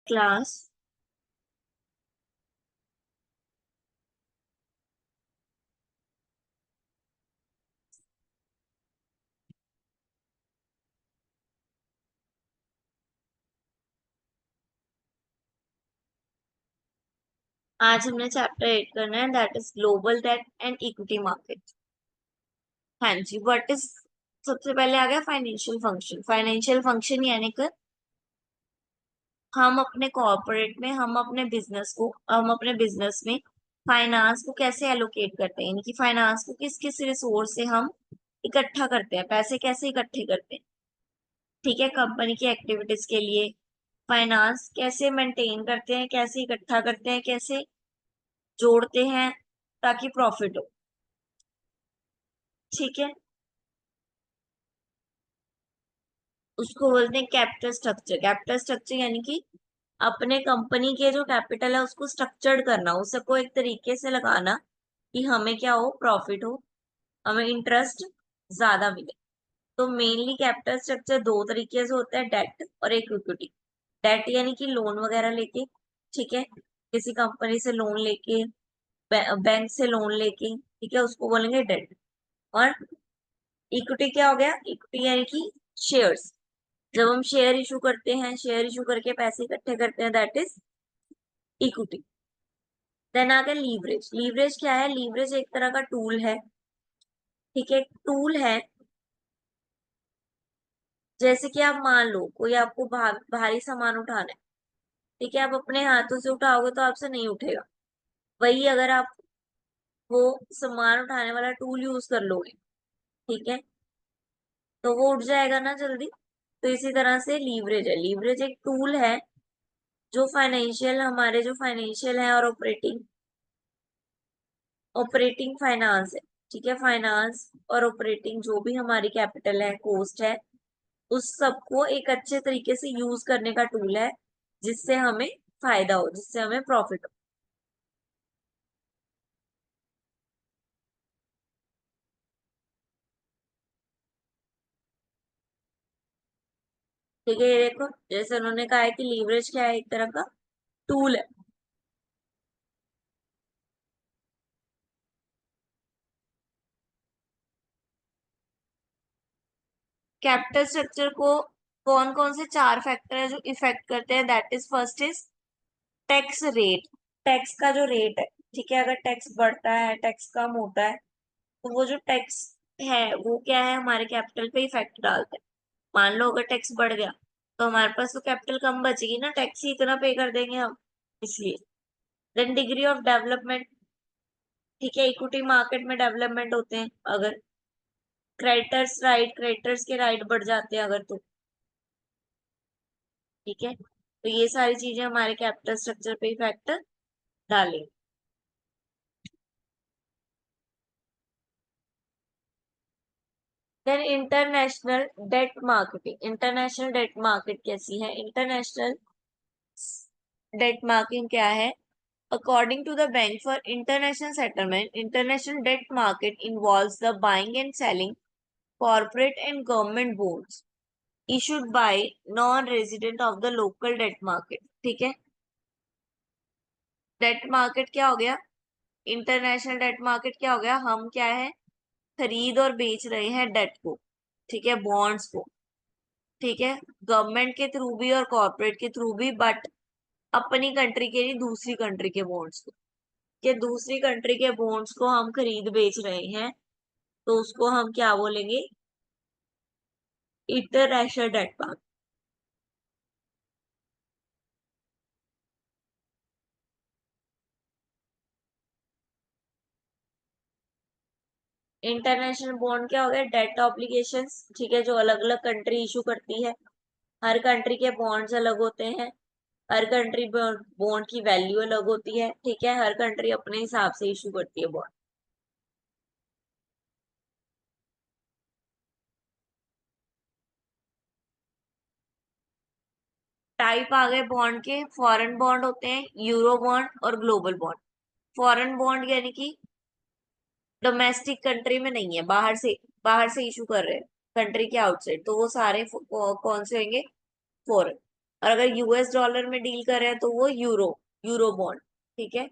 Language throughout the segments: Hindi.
क्लास। आज हमने चैप्टर 8 करना है, that is global debt and equity market. हाँ जी, व्हाट इज, सबसे पहले आ गया फाइनेंशियल फंक्शन। फाइनेंशियल फंक्शन यानी कि हम अपने बिजनेस में फाइनेंस को कैसे एलोकेट करते हैं, यानी कि फाइनेंस को किस किस रिसोर्स से हम इकट्ठा करते हैं, पैसे कैसे इकट्ठे करते हैं। ठीक है, कंपनी की एक्टिविटीज के लिए फाइनेंस कैसे मेंटेन करते हैं, कैसे इकट्ठा करते हैं, कैसे जोड़ते हैं ताकि प्रॉफिट हो। ठीक है, उसको बोलते हैं कैपिटल स्ट्रक्चर। कैपिटल स्ट्रक्चर यानी कि अपने कंपनी के जो कैपिटल है उसको स्ट्रक्चर्ड करना, उसको एक तरीके से लगाना कि हमें क्या हो, प्रॉफिट हो, हमें इंटरेस्ट ज्यादा मिले। तो मेनली कैपिटल स्ट्रक्चर दो तरीके से होता है, डेट और एक इक्विटी। डेट यानी कि लोन वगैरह लेके, ठीक है, किसी कंपनी से लोन लेके, बैंक से लोन लेके, ठीक है, उसको बोलेंगे डेट। और इक्विटी क्या हो गया, इक्विटी यानी कि शेयर्स। जब हम शेयर इशू करते हैं, शेयर इशू करके पैसे इकट्ठे करते हैं, दैट इज इक्विटी। देन आ गया लीवरेज। लीवरेज क्या है, लीवरेज एक तरह का टूल है। ठीक है, टूल है, जैसे कि आप मान लो कोई आपको भारी सामान उठाना है, ठीक है, आप अपने हाथों से उठाओगे तो आपसे नहीं उठेगा। वही अगर आप वो सामान उठाने वाला टूल यूज कर लोगे, ठीक है, तो वो उठ जाएगा ना जल्दी। तो इसी तरह से लीवरेज है, लीवरेज एक टूल है जो फाइनेंशियल, हमारे जो फाइनेंशियल है और ऑपरेटिंग ऑपरेटिंग फाइनेंस है। ठीक है, फाइनेंस और ऑपरेटिंग जो भी हमारी कैपिटल है, कॉस्ट है, उस सबको एक अच्छे तरीके से यूज करने का टूल है, जिससे हमें फायदा हो, जिससे हमें प्रॉफिट हो। ठीक है, ये देखो, जैसे उन्होंने कहा है कि लीवरेज क्या है, एक तरह का टूल है। कैपिटल स्ट्रक्चर को कौन कौन से चार फैक्टर है जो इफेक्ट करते हैं, that is first is tax rate. Tax का जो रेट है, ठीक है, अगर टैक्स बढ़ता है, टैक्स कम होता है, तो वो जो टैक्स है वो क्या है, हमारे कैपिटल पे इफेक्ट डालता है। मान लो अगर टैक्स बढ़ गया तो हमारे पास तो कैपिटल कम बचेगी ना, टैक्स ही इतना पे कर देंगे हम, इसलिए। देन डिग्री ऑफ डेवलपमेंट, ठीक है, इक्विटी मार्केट में डेवलपमेंट होते हैं अगर क्रेडिटर्स के राइट बढ़ जाते हैं अगर, तो ठीक है, तो ये सारी चीजें हमारे कैपिटल स्ट्रक्चर पे इफेक्ट डालेंगे। Then international debt marketing. International debt market कैसी है, इंटरनेशनल डेट मार्केटिंग क्या है, according to the bank for international settlement, international debt market involves the buying and selling corporate and government bonds issued by non-resident of the local debt market। ठीक है, डेट मार्केट क्या हो गया, इंटरनेशनल डेट मार्केट क्या हो गया, हम क्या है, खरीद और बेच रहे हैं डेट को, ठीक है, बॉन्ड्स को, ठीक है, गवर्नमेंट के थ्रू भी और कॉर्पोरेट के थ्रू भी, बट अपनी कंट्री के लिए दूसरी कंट्री के बॉन्ड्स को, कि दूसरी कंट्री के बॉन्ड्स को हम खरीद बेच रहे हैं, तो उसको हम क्या बोलेंगे, international debt market. International bond क्या हो गया, डेट ऑब्लिगेशंस, ठीक है, जो अलग अलग कंट्री इशू करती है। हर कंट्री के बॉन्ड्स अलग होते हैं, हर कंट्री बॉन्ड की वैल्यू अलग होती है, ठीक है, हर कंट्री अपने हिसाब से इशू करती है बॉन्ड। टाइप आ गए बॉन्ड के, फॉरेन बॉन्ड होते हैं, यूरो बॉन्ड और ग्लोबल बॉन्ड। फॉरेन बॉन्ड यानी कि डोमेस्टिक कंट्री में नहीं है, बाहर से इशू कर रहे हैं, कंट्री के आउटसाइड, तो वो सारे कौन से होंगे, फॉरेन। और अगर यूएस डॉलर में डील कर रहे हैं तो वो यूरो, यूरो बॉन्ड। ठीक है।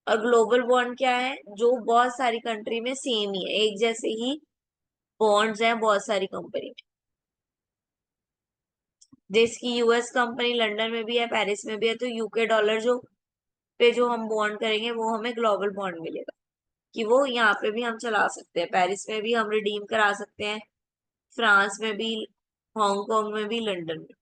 और ग्लोबल बॉन्ड क्या है, जो बहुत सारी कंट्री में सेम ही है, एक जैसे ही बॉन्ड्स हैं बहुत सारी कंपनी में। जिसकी यूएस कंपनी लंदन में भी है, पेरिस में भी है, तो यूके डॉलर जो पे जो हम बॉन्ड करेंगे वो हमें ग्लोबल बॉन्ड मिलेगा, कि वो यहाँ पे भी हम चला सकते हैं, पेरिस में भी हम रिडीम करा सकते हैं, फ्रांस में भी, हांगकांग में भी, लंदन में।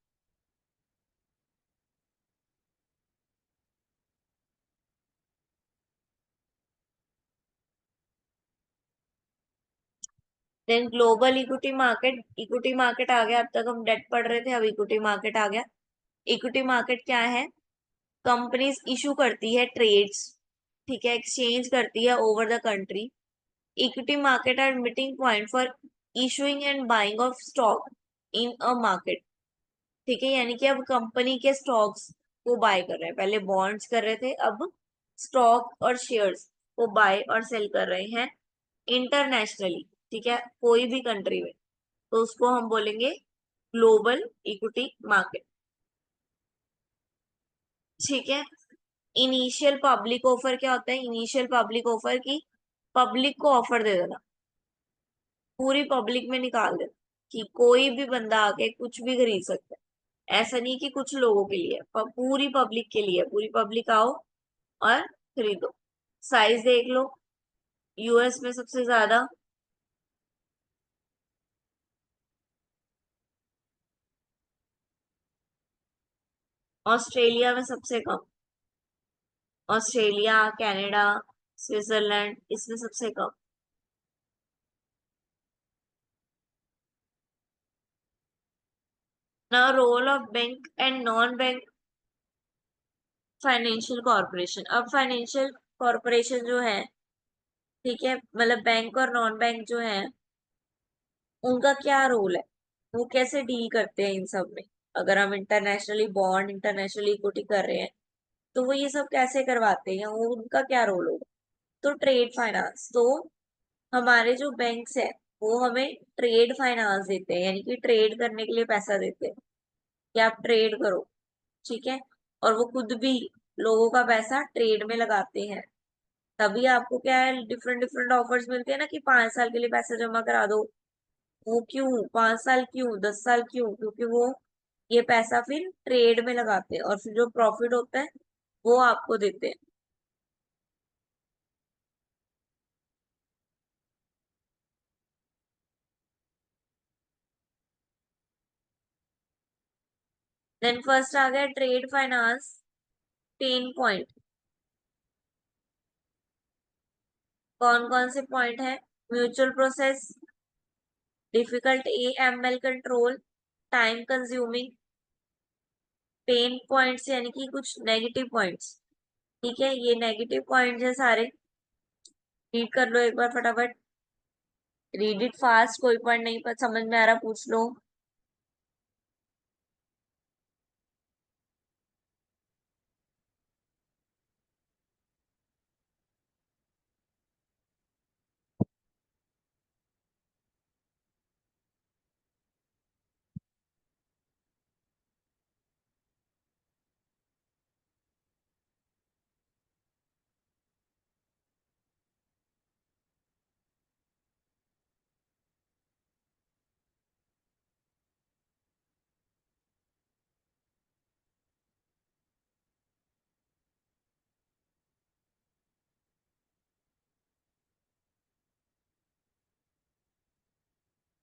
Then global equity market, equity market आ गया, अब तक हम डेट पढ़ रहे थे, अब इक्विटी मार्केट आ गया। इक्विटी मार्केट क्या है, कंपनीज इशू करती है ट्रेड्स, ठीक है, एक्सचेंज करती है over the country. Equity market are meeting point for issuing and buying of stock in a market. ठीक है, यानी कि अब कंपनी के स्टॉक्स को बाय कर रहे हैं, पहले बॉन्ड्स कर रहे थे, अब स्टॉक और शेयर्स को बाय और सेल कर रहे हैं इंटरनेशनली। ठीक है, कोई भी कंट्री में, तो उसको हम बोलेंगे ग्लोबल इक्विटी मार्केट। ठीक है। इनिशियल पब्लिक ऑफर क्या होता है, इनिशियल पब्लिक ऑफर की पब्लिक को ऑफर दे देना, पूरी पब्लिक में निकाल देना, कि कोई भी बंदा आके कुछ भी खरीद सकता है। ऐसा नहीं कि कुछ लोगों के लिए, पूरी पब्लिक के लिए, पूरी पब्लिक आओ और खरीदो। साइज देख लो, यूएस में सबसे ज्यादा, ऑस्ट्रेलिया में सबसे कम, ऑस्ट्रेलिया, कनाडा, स्विट्जरलैंड, इसमें सबसे कम। ना role of bank and non bank financial corporation. अब फाइनेंशियल कॉरपोरेशन जो है, ठीक है, मतलब बैंक और नॉन बैंक जो है, उनका क्या रोल है, वो कैसे डील करते हैं इन सब में। अगर हम इंटरनेशनली बॉन्ड, इंटरनेशनली इक्विटी कर रहे हैं, तो वो ये सब कैसे करवाते हैं, वो उनका क्या रोल होगा। तो ट्रेड फाइनेंस, तो हमारे जो बैंक्स है वो हमें ट्रेड फाइनेंस देते हैं, यानी कि ट्रेड करने के लिए पैसा देते हैं कि आप ट्रेड करो। ठीक है। और वो खुद भी लोगों का पैसा ट्रेड में लगाते हैं। तभी आपको क्या है, डिफरेंट डिफरेंट ऑफर्स मिलते हैं ना, कि 5 साल के लिए पैसा जमा करा दो। वो क्यों 5 साल, क्यों 10 साल, क्यों, क्योंकि वो ये पैसा फिर ट्रेड में लगाते हैं, और फिर जो प्रॉफिट होता है वो आपको देते हैं। देन फर्स्ट आ गया ट्रेड फाइनेंस, 10 पॉइंट। कौन कौन से पॉइंट है, mutual process, difficult AML control, time consuming, pen points यानी कि कुछ नेगेटिव पॉइंट्स। ठीक है, ये नेगेटिव पॉइंट्स है सारे, रीड कर लो एक बार फटाफट, रीड इट फास्ट, कोई पॉइंट नहीं पर समझ में आ रहा पूछ लो।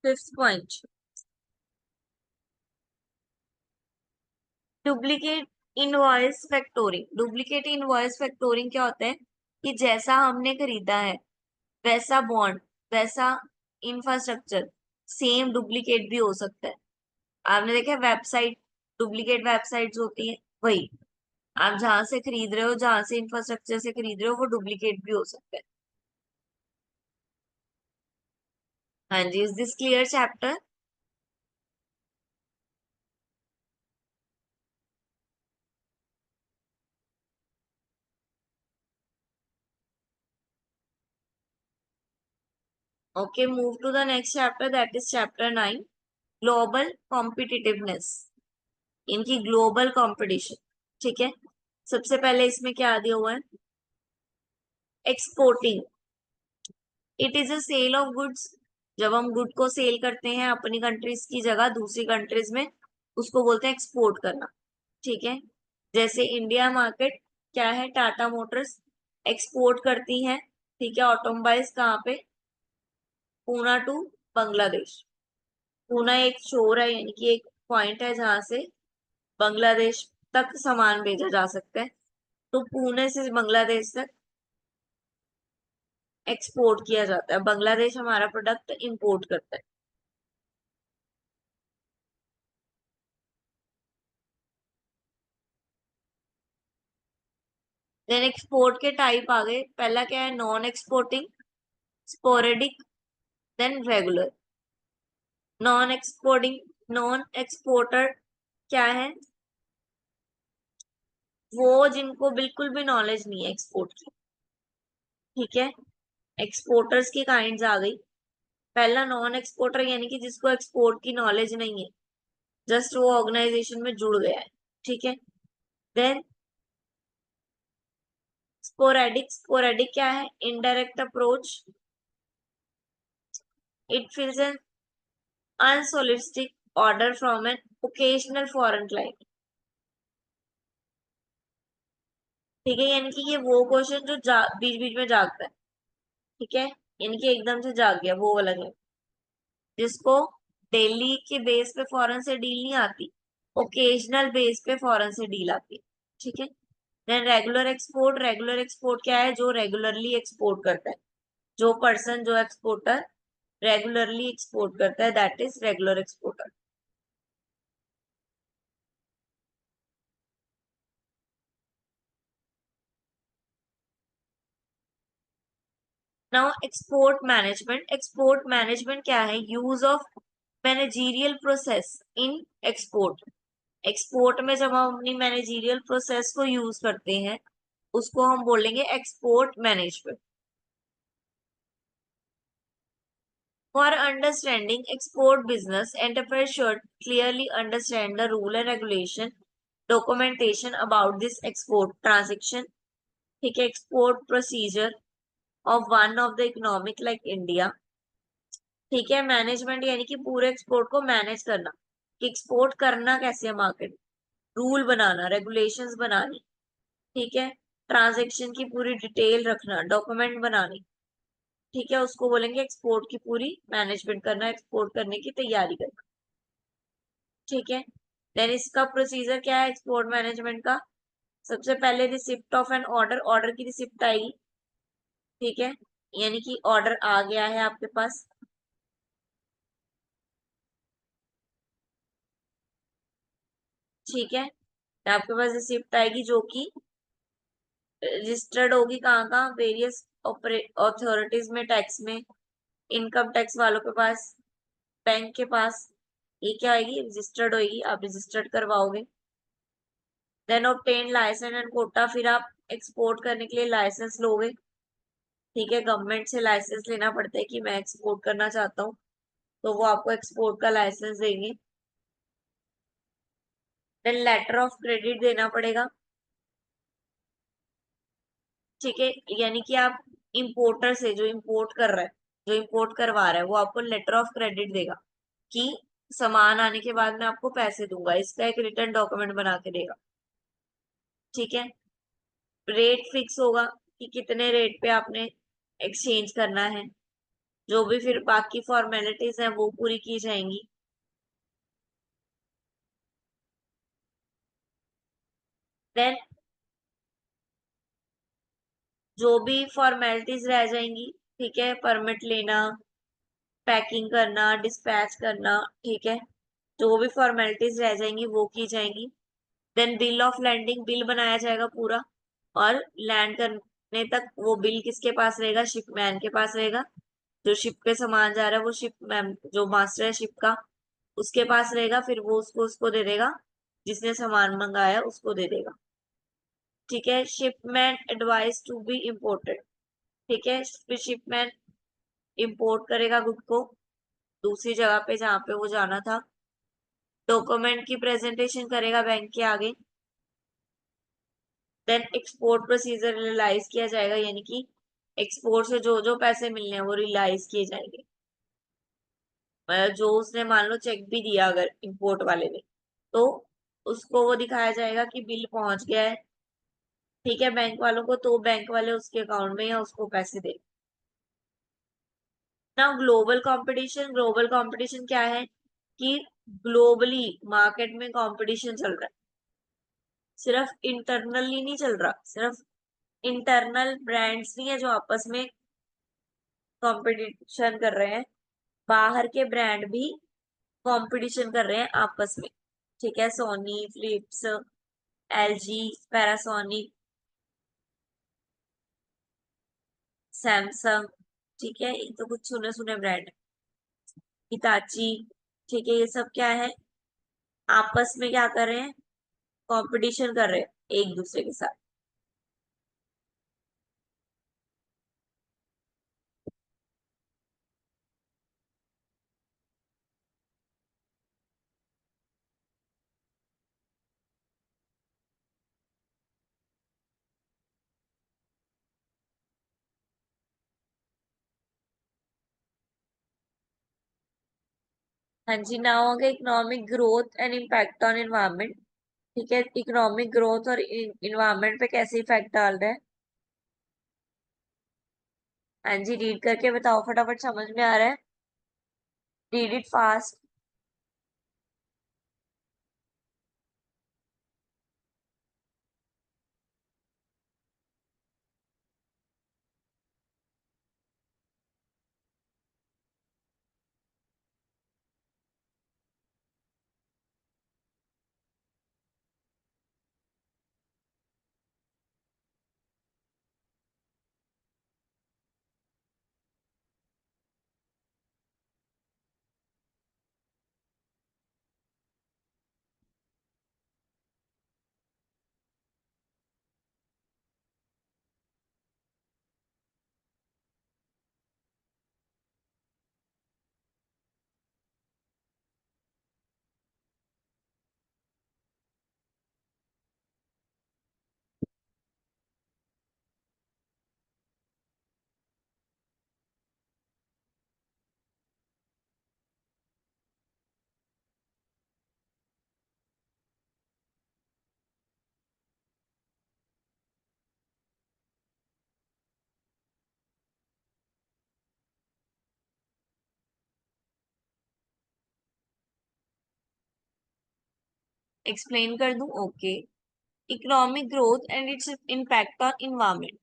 5th point, duplicate invoice factoring. Duplicate invoice factoring क्या होता है, कि जैसा हमने खरीदा है वैसा बॉन्ड, वैसा इंफ्रास्ट्रक्चर सेम डुप्लीकेट भी हो सकता है। आपने देखा वेबसाइट, डुप्लीकेट वेबसाइट्स होती है, वही आप जहां से खरीद रहे हो, जहां से इंफ्रास्ट्रक्चर से खरीद रहे हो, वो डुप्लीकेट भी हो सकता है। हाँ जी, is this clear chapter. Okay, move to the next chapter, that is chapter 9, global competitiveness. इनकी ग्लोबल कंपटीशन। ठीक है, सबसे पहले इसमें क्या दिया हुआ है, exporting, it is a sale of goods. जब हम गुड को सेल करते हैं अपनी कंट्रीज की जगह दूसरी कंट्रीज में, उसको बोलते हैं एक्सपोर्ट करना। ठीक है, जैसे इंडिया मार्केट क्या है, टाटा मोटर्स एक्सपोर्ट करती है, ठीक है, ऑटोमोबाइल्स कहाँ पे, पूना टू बांग्लादेश। पूना एक शोर है, यानी कि एक पॉइंट है जहां से बांग्लादेश तक सामान भेजा जा सकता है, तो पुणे से बांग्लादेश तक एक्सपोर्ट किया जाता है, बांग्लादेश हमारा प्रोडक्ट इंपोर्ट करता है। देन एक्सपोर्ट के टाइप आ गए, पहला क्या है, non exporting, sporadic, then regular. Non exporting, non exporter क्या है, वो जिनको बिल्कुल भी नॉलेज नहीं है एक्सपोर्ट की। ठीक है, एक्सपोर्टर्स की काइंड्स आ गई। पहला नॉन एक्सपोर्टर यानी कि जिसको एक्सपोर्ट की नॉलेज नहीं है, जस्ट वो ऑर्गेनाइजेशन में जुड़ गया है। ठीक है, देन स्पोरेडिक, स्पोरेडिक क्या है, indirect approach, it fills an unsolicited order from an occasional foreign client. ठीक है, यानी कि ये वो क्वेश्चन जो बीच बीच में जागता है। ठीक है, यानी कि एकदम से जाग गया, वो वाला है जिसको डेली के बेस पे फॉरेन से डील नहीं आती, ओकेजनल बेस पे फॉरेन से डील आती है। ठीक है, then regular export, regular export क्या है, जो रेगुलरली एक्सपोर्ट करता है, जो पर्सन, जो एक्सपोर्टर रेगुलरली एक्सपोर्ट करता है, that is regular exporter. Now export management, export management क्या है, use of managerial process in export. Export में जब हम अपनी मैनेजीरियल प्रोसेस को यूज करते हैं, उसको हम बोलेंगे export management. For understanding export business, enterprise should clearly understand the rule and regulation, documentation about this export transaction, ठीक है, export procedure of one of the economic like India. ठीक है, मैनेजमेंट यानी कि पूरे एक्सपोर्ट को मैनेज करना, कि एक्सपोर्ट करना कैसे है मार्केट, रूल बनाना, रेगुलेशंस बनानी। ठीक है, ट्रांजेक्शन की पूरी डिटेल रखना, डॉक्यूमेंट बनानी। ठीक है, उसको बोलेंगे एक्सपोर्ट की पूरी मैनेजमेंट करना, एक्सपोर्ट करने की तैयारी करना। ठीक है, देन इसका प्रोसीजर क्या है एक्सपोर्ट मैनेजमेंट का, सबसे पहले receipt of an order, order की रिसिप्ट आएगी। ठीक है, यानी कि ऑर्डर आ गया है आपके पास। ठीक है, तो आपके पास रिसिप्ट आएगी जो कि रजिस्टर्ड होगी, कहाँ कहाँ, वेरियस अथॉरिटीज में, टैक्स में, इनकम टैक्स वालों के पास, बैंक के पास। ये क्या आएगी, रजिस्टर्ड होगी, आप रजिस्टर्ड करवाओगे। Then obtain licence and quota, फिर आप एक्सपोर्ट करने के लिए लाइसेंस लोगे। ठीक है, गवर्नमेंट से लाइसेंस लेना पड़ता है कि मैं एक्सपोर्ट करना चाहता हूँ, तो वो आपको एक्सपोर्ट का लाइसेंस देंगे। देन लेटर ऑफ क्रेडिट देना पड़ेगा। ठीक है, यानी कि आप इंपोर्टर से, जो इंपोर्ट कर रहा है, जो इंपोर्ट करवा रहा है, वो आपको लेटर ऑफ क्रेडिट देगा कि सामान आने के बाद मैं आपको पैसे दूंगा, इसका एक रिटर्न डॉक्यूमेंट बना के देगा। ठीक है, रेट फिक्स होगा कि कितने रेट पे आपने एक्सचेंज करना है, जो भी फिर बाकी फॉर्मेलिटीज हैं वो पूरी की जाएंगी। देन जो भी फॉर्मेलिटीज रह जाएंगी, ठीक है, परमिट लेना, पैकिंग करना, डिस्पैच करना, ठीक है, जो भी फॉर्मेलिटीज रह जाएंगी वो की जाएंगी। Then bill of landing, bill बनाया जाएगा पूरा, और लैंड करने तक वो बिल किसके पास रहेगा, शिपमैन के पास रहेगा। जो शिप पे सामान जा रहा है वो शिप मैम, जो मास्टर है शिप का, उसके पास रहेगा, फिर वो उसको उसको दे देगा, जिसने सामान मंगाया उसको दे देगा। ठीक है, shipment advice to be imported. ठीक है, फिर शिपमैन इंपोर्ट करेगा गुड को दूसरी जगह पे जहाँ पे वो जाना था। डॉक्यूमेंट की प्रेजेंटेशन करेगा बैंक के आगे। देन एक्सपोर्ट प्रोसीजर रियलाइज किया जाएगा, यानी कि एक्सपोर्ट से जो जो पैसे मिलने हैं वो रियलाइज किए जाएंगे। जो उसने मान लो चेक भी दिया अगर इंपोर्ट वाले ने, तो उसको वो दिखाया जाएगा कि बिल पहुंच गया है, ठीक है, बैंक वालों को, तो बैंक वाले उसके अकाउंट में या उसको पैसे दे। ना ग्लोबल कंपटीशन क्या है कि ग्लोबली मार्केट में कंपटीशन चल रहा है, सिर्फ इंटरनली नहीं चल रहा, सिर्फ इंटरनल ब्रांड्स नहीं है जो आपस में कंपटीशन कर रहे हैं, बाहर के ब्रांड भी कंपटीशन कर रहे हैं आपस में, ठीक है, Sony, Philips, LG, Panasonic, Samsung, ठीक है, ये तो कुछ सुने सुने ब्रांड, हिताची, ठीक है, ये सब क्या है, आपस में क्या कर रहे हैं, कंपटीशन कर रहे हैं एक दूसरे के साथ। हाँ जी, नाउ आगे economic growth and impact on environment, ठीक है, इकोनॉमिक ग्रोथ और इन्वायरमेंट पे कैसे इफेक्ट डाल रहा है। हाँ जी, रीड करके बताओ फटाफट, समझ में आ रहा है, रीड इट फास्ट। एक्सप्लेन कर दूं, okay. Economic growth and its impact on environment.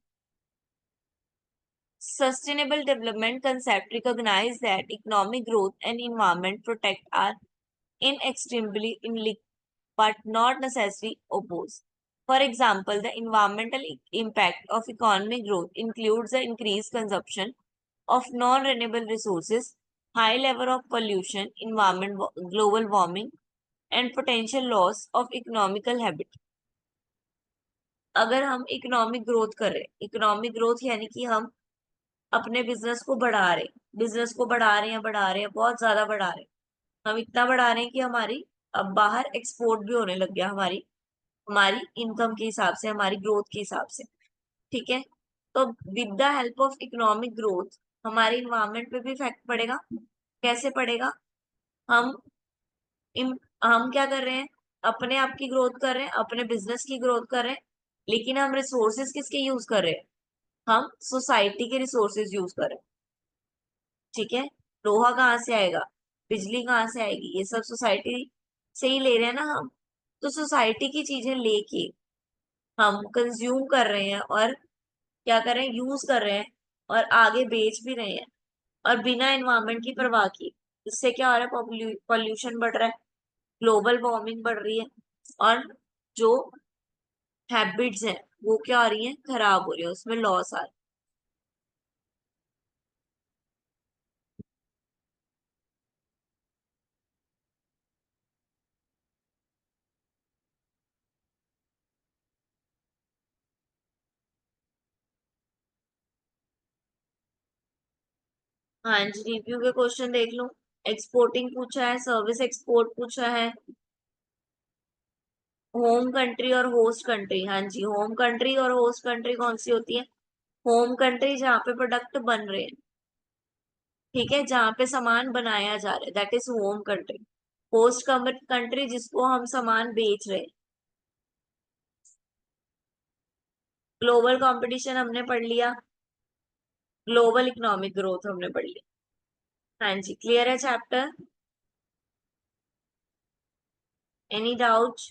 Sustainable development concept recognize that economic growth and environment protect are inextricably linked but not necessarily opposed. For example, the environmental impact of economic growth includes the increased consumption of non-renewable resources, high level of pollution, global warming, and potential loss of economical habit. अगर हम इकोनॉमिक ग्रोथ कर रहे हैं, इकोनॉमिक ग्रोथ यानी कि हम अपने बिजनेस को बढ़ा रहे, बिजनेस को बढ़ा रहे हैं, बहुत ज्यादा बढ़ा रहे हैं, हम इतना बढ़ा रहे हैं कि हमारी अब बाहर एक्सपोर्ट भी होने लग गया, हमारी हमारी इनकम के हिसाब से, हमारी ग्रोथ के हिसाब से, ठीक है। तो with the help of economic growth हमारे इन्वायरमेंट पे भी इफेक्ट पड़ेगा। कैसे पड़ेगा, हम हम क्या कर रहे हैं, अपने आप की ग्रोथ कर रहे हैं, अपने बिजनेस की ग्रोथ कर रहे हैं, लेकिन हम रिसोर्सेज किसके यूज कर रहे हैं, हम सोसाइटी के रिसोर्सेज यूज कर रहे हैं, ठीक है। लोहा कहाँ से आएगा, बिजली कहाँ से आएगी, ये सब सोसाइटी से ही ले रहे हैं ना हम। तो सोसाइटी की चीजें लेके हम कंज्यूम कर रहे हैं और क्या कर रहे हैं, यूज कर रहे हैं और आगे बेच भी रहे हैं, और बिना एनवायरमेंट की परवाह की। इससे क्या हो रहा है, पॉल्यूशन बढ़ रहा है, ग्लोबल वार्मिंग बढ़ रही है, और जो हैबिट्स हैं वो क्या हो रही है, खराब हो रही है, उसमें लॉस आ रहा है। हाँ जी, रिव्यू के क्वेश्चन देख लो। एक्सपोर्टिंग पूछा है, सर्विस एक्सपोर्ट पूछा है, होम कंट्री और होस्ट कंट्री। हाँ जी, होम कंट्री और होस्ट कंट्री कौन सी होती है? होम कंट्री जहाँ पे प्रोडक्ट बन रहे हैं, ठीक है, जहाँ पे सामान बनाया जा रहा है, that is home country. Host country जिसको हम सामान बेच रहे हैं। ग्लोबल कंपटीशन हमने पढ़ लिया, ग्लोबल इकोनॉमिक ग्रोथ हमने पढ़ लिया। हाँ जी, क्लियर है chapter? Any doubt?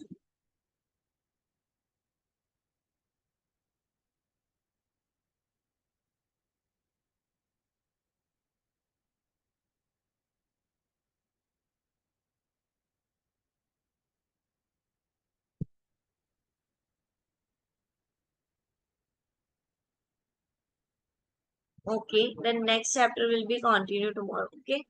Okay, then next chapter will be continued tomorrow. Okay.